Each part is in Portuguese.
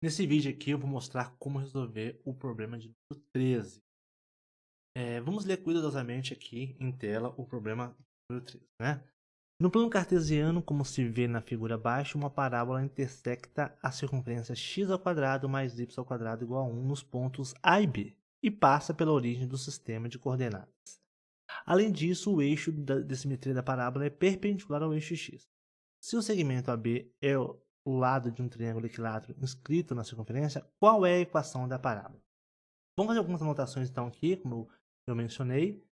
Nesse vídeo aqui eu vou mostrar como resolver o problema de número 13. Vamos ler cuidadosamente aqui em tela o problema número 13, né? No plano cartesiano, como se vê na figura abaixo, uma parábola intersecta a circunferência x² mais y² igual a 1 nos pontos A e B e passa pela origem do sistema de coordenadas. Além disso, o eixo de simetria da parábola é perpendicular ao eixo x. Se o segmento AB é o lado de um triângulo equilátero inscrito na circunferência, qual é a equação da parábola? Vamos fazer algumas anotações então aqui, como eu mencionei,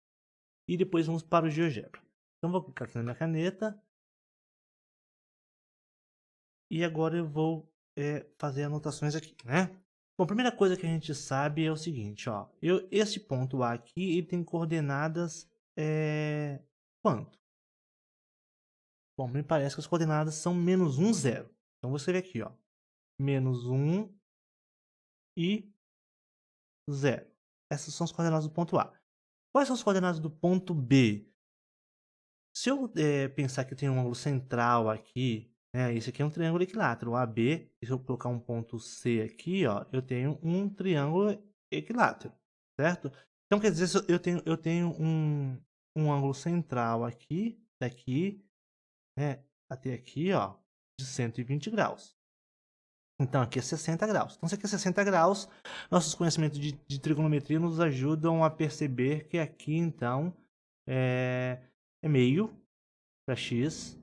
e depois vamos para o GeoGebra. Então vou clicar aqui na minha caneta e agora eu vou fazer anotações aqui, né? Bom, a primeira coisa que a gente sabe é o seguinte, ó, esse ponto A aqui ele tem coordenadas quanto? Bom, me parece que as coordenadas são -1, 0. Então você vê aqui, ó, -1 e 0. Essas são as coordenadas do ponto A. Quais são as coordenadas do ponto B? Se eu pensar que tem um ângulo central aqui, né, esse aqui é um triângulo equilátero, o AB, e se eu colocar um ponto C aqui, ó, eu tenho um triângulo equilátero, certo? Então quer dizer, se eu tenho um ângulo central aqui, daqui, né, até aqui, ó, de 120 graus. Então aqui é 60 graus. Então se aqui é 60 graus, nossos conhecimentos de trigonometria nos ajudam a perceber que aqui então é meio para x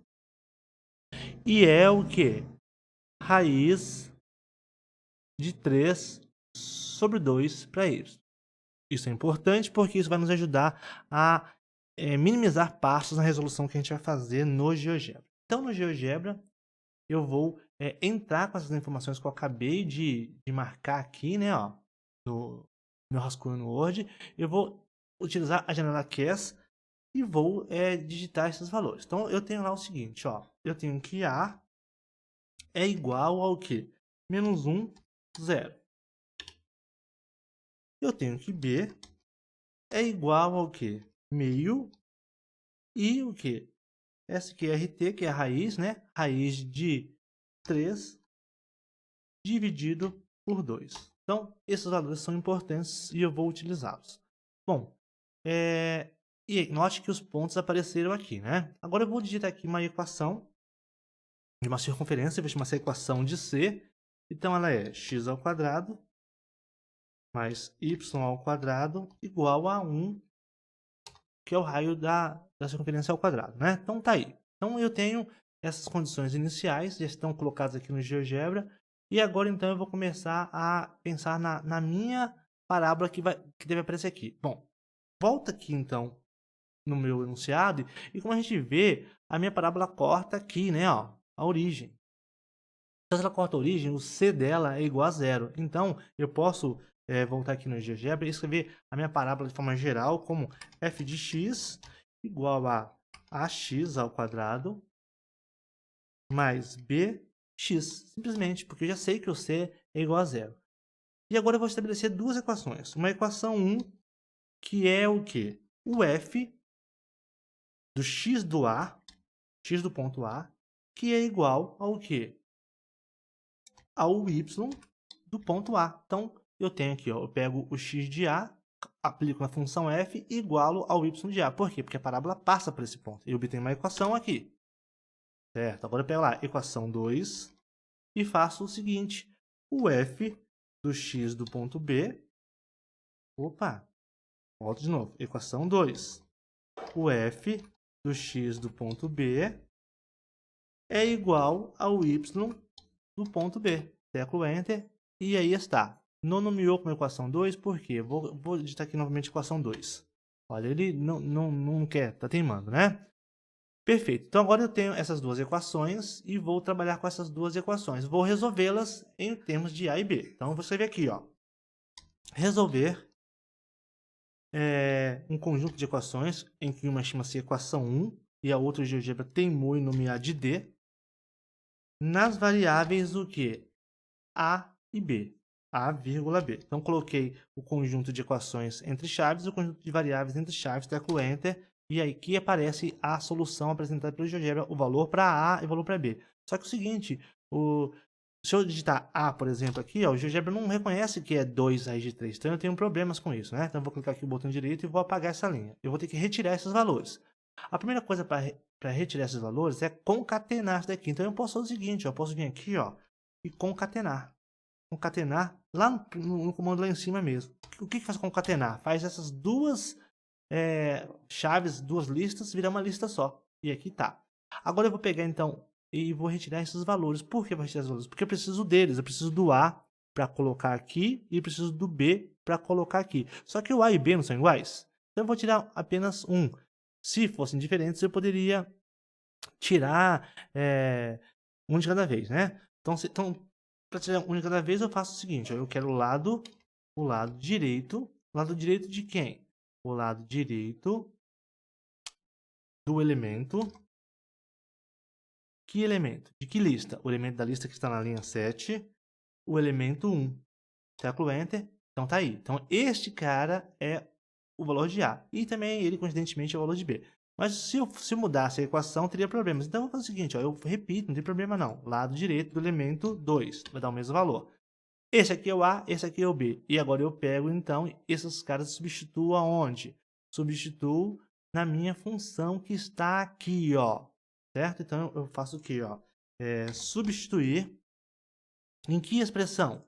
e é o que? Raiz de 3/2 para y. Isso é importante porque isso vai nos ajudar a minimizar passos na resolução que a gente vai fazer no GeoGebra. Então no GeoGebra eu vou entrar com essas informações que eu acabei de marcar aqui, né, ó, no meu rascunho no Word. Eu vou utilizar a janela CAS e vou digitar esses valores. Então eu tenho lá o seguinte, ó, eu tenho que A é igual ao que? -1, 0. Eu tenho que B é igual ao que? Meio e o que? Essa aqui é RT, que é a raiz, né? Raiz de 3 dividido por 2. Então, esses valores são importantes e eu vou utilizá-los. Bom, e note que os pontos apareceram aqui, né? Agora eu vou digitar aqui uma equação de uma circunferência, vou chamar essa equação de C. Então, ela é x² mais y² igual a 1, que é o raio da circunferência ao quadrado, né? Então, tá aí. Então, eu tenho essas condições iniciais, já estão colocadas aqui no GeoGebra. E agora, então, eu vou começar a pensar na minha parábola que deve aparecer aqui. Bom, volta aqui, então, no meu enunciado. E como a gente vê, a minha parábola corta aqui, né? Ó, a origem. Então, se ela corta a origem, o C dela é igual a 0. Então, eu posso voltar aqui no GeoGebra e escrever a minha parábola de forma geral como f de x igual a ax² mais bx, simplesmente, porque eu já sei que o C é igual a 0. E agora eu vou estabelecer duas equações. Uma equação 1, que é o quê? O f do x do A, x do ponto A, que é igual ao quê? Ao y do ponto A. Então, eu tenho aqui, ó, eu pego o x de A, aplico na função f e igualo ao y de A. Por quê? Porque a parábola passa por esse ponto. Eu obtenho uma equação aqui. Certo? Agora eu pego lá, equação 2, e faço o seguinte. O f do x do ponto B... Opa! Volto de novo. Equação 2. O f do x do ponto B é igual ao y do ponto B. Teclo Enter e aí está. Não nomeou como equação 2, por quê? Vou digitar aqui novamente equação 2. Olha, ele não quer, tá teimando, né? Perfeito. Então agora eu tenho essas duas equações e vou trabalhar com essas duas equações. Vou resolvê-las em termos de A e B. Então você vê aqui, ó. Resolver um conjunto de equações em que uma chama-se equação 1 e a outra o GeoGebra teimou em nomear de D. Nas variáveis o que? A e B. A, vírgula B. Então, coloquei o conjunto de equações entre chaves e o conjunto de variáveis entre chaves, teclo Enter, e aí aqui aparece a solução apresentada pelo GeoGebra, o valor para A e o valor para B. Só que é o seguinte, Se eu digitar A, por exemplo, aqui, ó, o GeoGebra não reconhece que é 2 raiz de 3, então eu tenho problemas com isso, né? Então eu vou clicar aqui no botão direito e vou apagar essa linha. Eu vou ter que retirar esses valores. A primeira coisa para retirar esses valores é concatenar isso daqui. Então eu posso fazer o seguinte, ó, eu posso vir aqui, ó, e concatenar. Concatenar lá no comando lá em cima mesmo. O que faz concatenar? Faz essas duas chaves, duas listas, virar uma lista só. E aqui tá. Agora eu vou pegar então e vou retirar esses valores. Por que eu vou retirar esses valores? Porque eu preciso deles. Eu preciso do A para colocar aqui e preciso do B para colocar aqui. Só que o A e B não são iguais. Então eu vou tirar apenas um. Se fossem diferentes, eu poderia tirar um de cada vez, né? Então para tirar um de cada vez, eu faço o seguinte: ó, eu quero o lado direito. O lado direito de quem? O lado direito do elemento. Que elemento? De que lista? O elemento da lista que está na linha 7, o elemento 1. Teclo Enter. Então tá aí. Então este cara é o valor de A. E também ele, coincidentemente, é o valor de B. Mas se eu mudasse a equação, teria problemas. Então eu vou fazer o seguinte, ó, eu repito, não tem problema não. Lado direito do elemento 2 vai dar o mesmo valor. Esse aqui é o A, esse aqui é o B. E agora eu pego, então, esses caras e substituo aonde? Substituo na minha função que está aqui, ó. Certo? Então eu faço o quê, ó? Substituir em que expressão?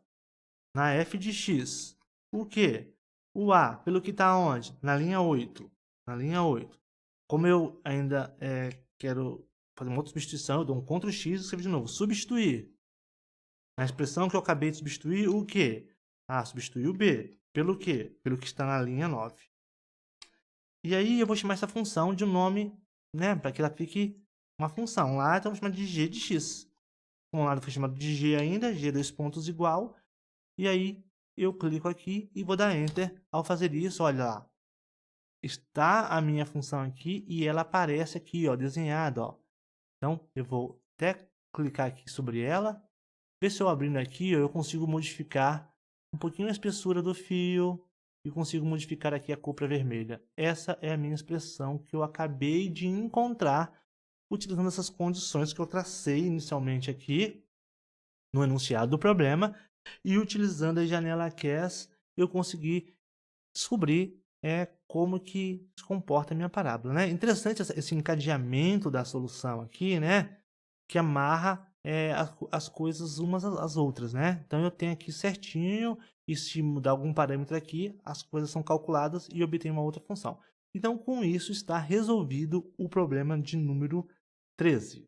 Na f de x. O quê? O A, pelo que está onde? Na linha 8. Na linha 8. Como eu ainda quero fazer uma outra substituição, eu dou um Ctrl X e escrevo de novo. Substituir. Na expressão que eu acabei de substituir, o quê? Ah, substituir o B. Pelo quê? Pelo que está na linha 9. E aí eu vou chamar essa função de um nome, né? Para que ela fique uma função. Lá então eu vou chamar de g de x. Um lado foi chamado de g ainda, g dois pontos igual. E aí eu clico aqui e vou dar Enter. Ao fazer isso, olha lá. Está a minha função aqui e ela aparece aqui, ó, desenhada, ó. Então eu vou até clicar aqui sobre ela. Ver se eu abrindo aqui, eu consigo modificar um pouquinho a espessura do fio e consigo modificar aqui a cor para vermelha. Essa é a minha expressão que eu acabei de encontrar utilizando essas condições que eu tracei inicialmente aqui no enunciado do problema e utilizando a janela CAS eu consegui descobrir como que se comporta a minha parábola, né? Interessante esse encadeamento da solução aqui, né? Que amarra as coisas umas às outras, né? Então eu tenho aqui certinho e se mudar algum parâmetro aqui, as coisas são calculadas e obtenho uma outra função. Então com isso está resolvido o problema de número 13.